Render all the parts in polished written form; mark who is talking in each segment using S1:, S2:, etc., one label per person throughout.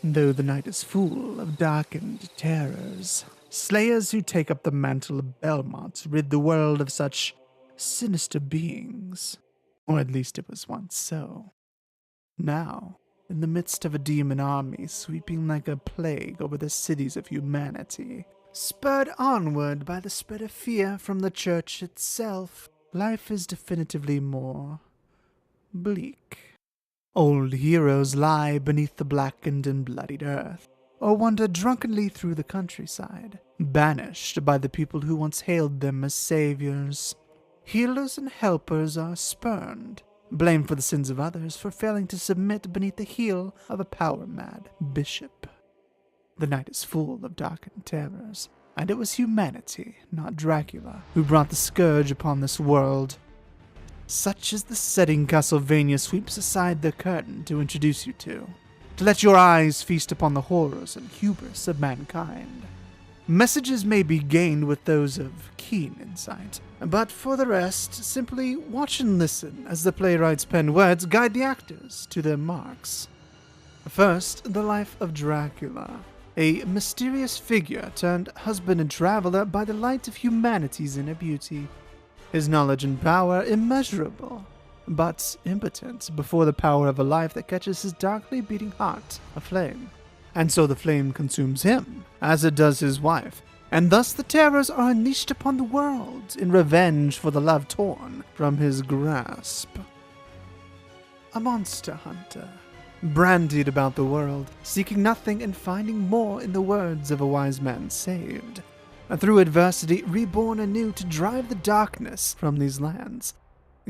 S1: though the night is full of darkened terrors. Slayers who take up the mantle of Belmont rid the world of such sinister beings. Or at least it was once so. Now, in the midst of a demon army sweeping like a plague over the cities of humanity, spurred onward by the spread of fear from the church itself, life is definitively more bleak. Old heroes lie beneath the blackened and bloodied earth, or wander drunkenly through the countryside, banished by the people who once hailed them as saviors. Healers and helpers are spurned, blamed for the sins of others for failing to submit beneath the heel of a power-mad bishop. The night is full of darkened terrors, and it was humanity, not Dracula, who brought the scourge upon this world. Such is the setting Castlevania sweeps aside the curtain to introduce you to let your eyes feast upon the horrors and hubris of mankind. Messages may be gained with those of keen insight, but for the rest, simply watch and listen as the playwright's penned words guide the actors to their marks. First, the life of Dracula, a mysterious figure turned husband and traveler by the light of humanity's inner beauty. His knowledge and power immeasurable, but impotent before the power of a life that catches his darkly beating heart aflame. And so the flame consumes him, as it does his wife, and thus the terrors are unleashed upon the world in revenge for the love torn from his grasp. A monster hunter, brandied about the world, seeking nothing and finding more in the words of a wise man saved. Through adversity, reborn anew to drive the darkness from these lands,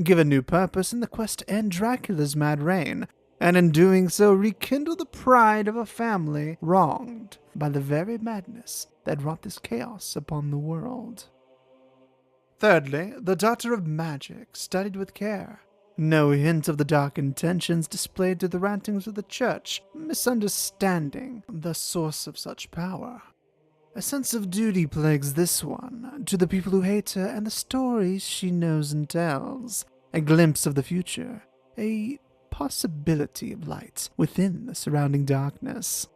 S1: given new purpose in the quest to end Dracula's mad reign, and in doing so rekindle the pride of a family wronged by the very madness that wrought this chaos upon the world. Thirdly, the daughter of magic, studied with care. No hint of the dark intentions displayed through the rantings of the church, misunderstanding the source of such power. A sense of duty plagues this one, to the people who hate her and the stories she knows and tells. A glimpse of the future, a possibility of light within the surrounding darkness.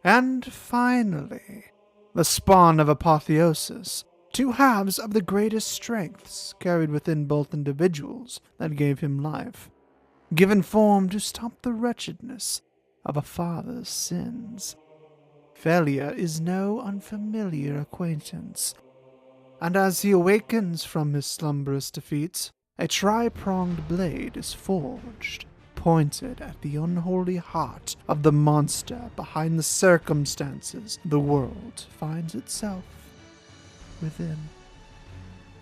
S1: And finally, the spawn of apotheosis, two halves of the greatest strengths carried within both individuals that gave him life, given form to stop the wretchedness of a father's sins. Failure is no unfamiliar acquaintance, and as he awakens from his slumberous defeat, a tri-pronged blade is forged, pointed at the unholy heart of the monster behind the circumstances the world finds itself within.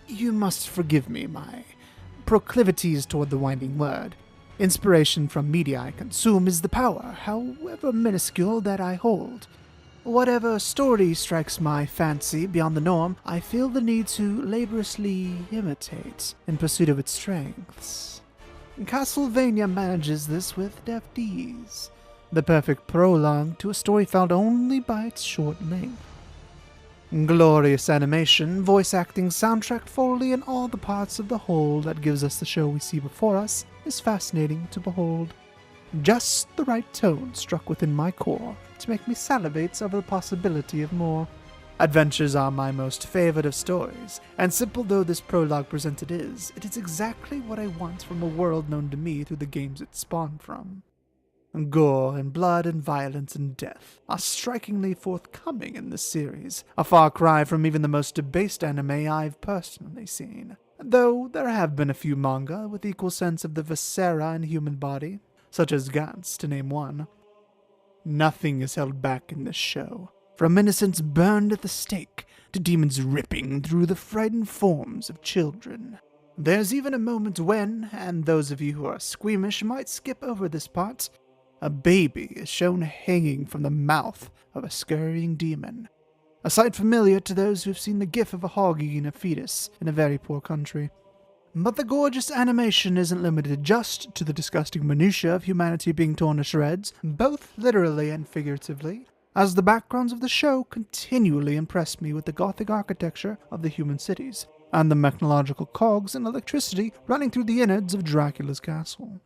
S1: You must forgive me my proclivities toward the winding word. Inspiration from media I consume is the power, however minuscule, that I hold. Whatever story strikes my fancy beyond the norm, I feel the need to laboriously imitate in pursuit of its strengths. Castlevania manages this with deft ease, the perfect prologue to a story found only by its short length. Glorious animation, voice acting, soundtrack, Foley, and all the parts of the whole that gives us the show we see before us is fascinating to behold. Just the right tone struck within my core to make me salivate over the possibility of more. Adventures are my most favored of stories, and simple though this prologue presented is, it is exactly what I want from a world known to me through the games it spawned from. Gore and blood and violence and death are strikingly forthcoming in this series, a far cry from even the most debased anime I've personally seen, though there have been a few manga with equal sense of the viscera in human body, such as Gantz, to name one. Nothing is held back in this show, from innocents burned at the stake to demons ripping through the frightened forms of children. There's even a moment when, and those of you who are squeamish might skip over this part, a baby is shown hanging from the mouth of a scurrying demon, a sight familiar to those who have seen the gif of a hog eating a fetus in a very poor country. But the gorgeous animation isn't limited just to the disgusting minutiae of humanity being torn to shreds, both literally and figuratively, as the backgrounds of the show continually impress me with the Gothic architecture of the human cities, and the technological cogs and electricity running through the innards of Dracula's castle.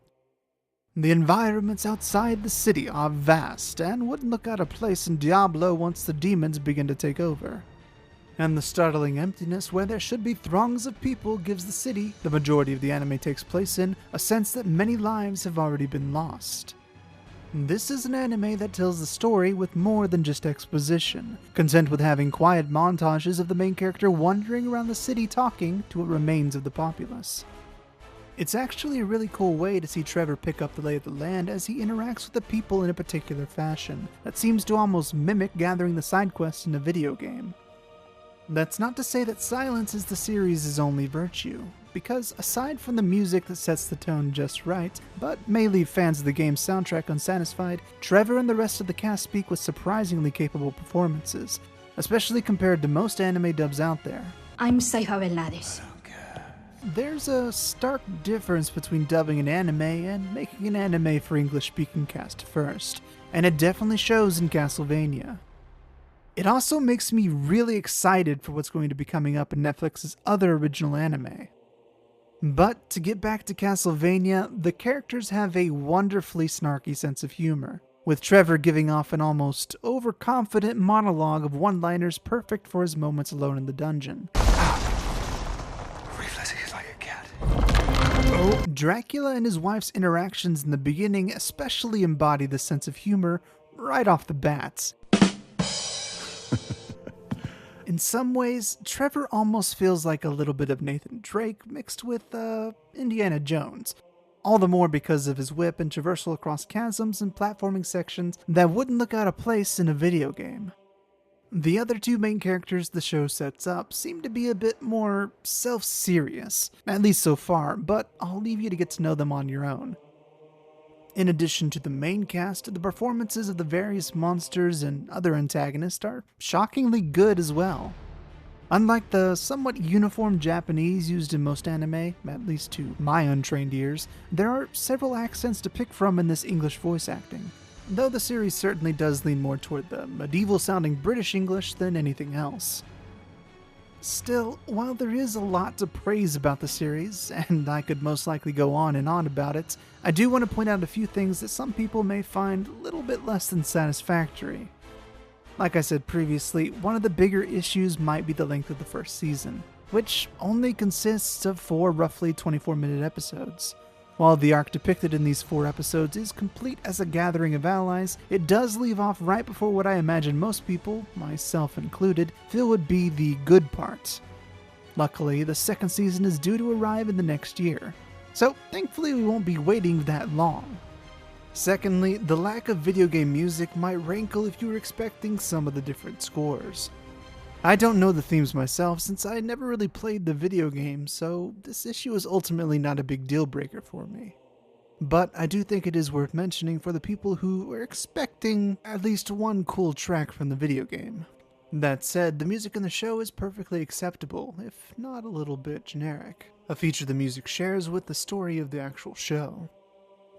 S1: The environments outside the city are vast and wouldn't look out of place in Diablo once the demons begin to take over. And the startling emptiness where there should be throngs of people gives the city the majority of the anime takes place in a sense that many lives have already been lost. This is an anime that tells the story with more than just exposition, content with having quiet montages of the main character wandering around the city talking to what remains of the populace. It's actually a really cool way to see Trevor pick up the lay of the land as he interacts with the people in a particular fashion that seems to almost mimic gathering the side quests in a video game. That's not to say that silence is the series' only virtue, because aside from the music that sets the tone just right, but may leave fans of the game's soundtrack unsatisfied, Trevor and the rest of the cast speak with surprisingly capable performances, especially compared to most anime dubs out there.
S2: I'm Saifa Belnades.
S1: There's a stark difference between dubbing an anime and making an anime for English-speaking cast first, and it definitely shows in Castlevania. It also makes me really excited for what's going to be coming up in Netflix's other original anime. But to get back to Castlevania, the characters have a wonderfully snarky sense of humor, with Trevor giving off an almost overconfident monologue of one-liners perfect for his moments alone in the dungeon. Oh, Dracula and his wife's interactions in the beginning especially embody the sense of humor right off the bat. In some ways, Trevor almost feels like a little bit of Nathan Drake mixed with, Indiana Jones. All the more because of his whip and traversal across chasms and platforming sections that wouldn't look out of place in a video game. The other two main characters the show sets up seem to be a bit more self-serious, at least so far, but I'll leave you to get to know them on your own. In addition to the main cast, the performances of the various monsters and other antagonists are shockingly good as well. Unlike the somewhat uniform Japanese used in most anime, at least to my untrained ears, there are several accents to pick from in this English voice acting, though the series certainly does lean more toward the medieval-sounding British English than anything else. Still, while there is a lot to praise about the series, and I could most likely go on and on about it, I do want to point out a few things that some people may find a little bit less than satisfactory. Like I said previously, one of the bigger issues might be the length of the first season, which only consists of 4 roughly 24-minute episodes. While the arc depicted in these 4 episodes is complete as a gathering of allies, it does leave off right before what I imagine most people, myself included, feel would be the good part. Luckily, the second season is due to arrive in the next year, so thankfully we won't be waiting that long. Secondly, the lack of video game music might rankle if you were expecting some of the different scores. I don't know the themes myself since I never really played the video game, so this issue is ultimately not a big deal breaker for me. But I do think it is worth mentioning for the people who are expecting at least one cool track from the video game. That said, the music in the show is perfectly acceptable, if not a little bit generic, a feature the music shares with the story of the actual show.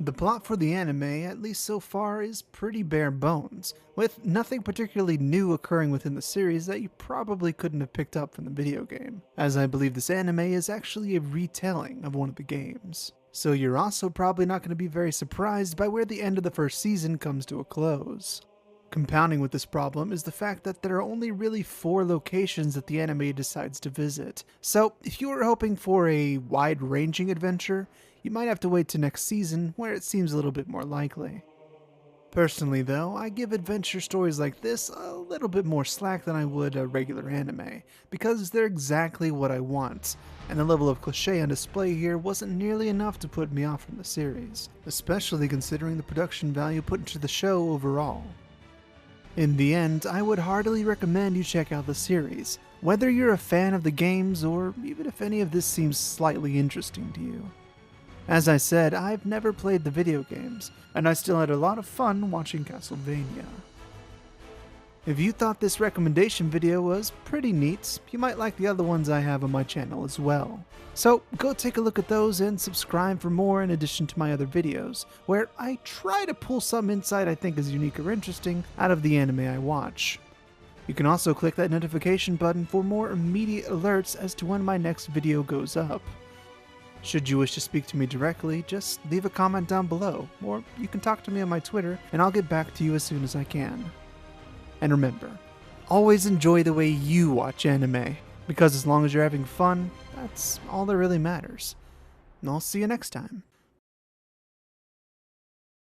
S1: The plot for the anime, at least so far, is pretty bare bones, with nothing particularly new occurring within the series that you probably couldn't have picked up from the video game, as I believe this anime is actually a retelling of one of the games. So you're also probably not going to be very surprised by where the end of the first season comes to a close. Compounding with this problem is the fact that there are only really 4 locations that the anime decides to visit, so if you were hoping for a wide-ranging adventure, you might have to wait till next season, where it seems a little bit more likely. Personally though, I give adventure stories like this a little bit more slack than I would a regular anime, because they're exactly what I want, and the level of cliché on display here wasn't nearly enough to put me off from the series, especially considering the production value put into the show overall. In the end, I would heartily recommend you check out the series, whether you're a fan of the games or even if any of this seems slightly interesting to you. As I said, I've never played the video games, and I still had a lot of fun watching Castlevania. If you thought this recommendation video was pretty neat, you might like the other ones I have on my channel as well. So go take a look at those and subscribe for more in addition to my other videos, where I try to pull some insight I think is unique or interesting out of the anime I watch. You can also click that notification button for more immediate alerts as to when my next video goes up. Should you wish to speak to me directly, just leave a comment down below, or you can talk to me on my Twitter, and I'll get back to you as soon as I can. And remember, always enjoy the way you watch anime, because as long as you're having fun, that's all that really matters. And I'll see you next time.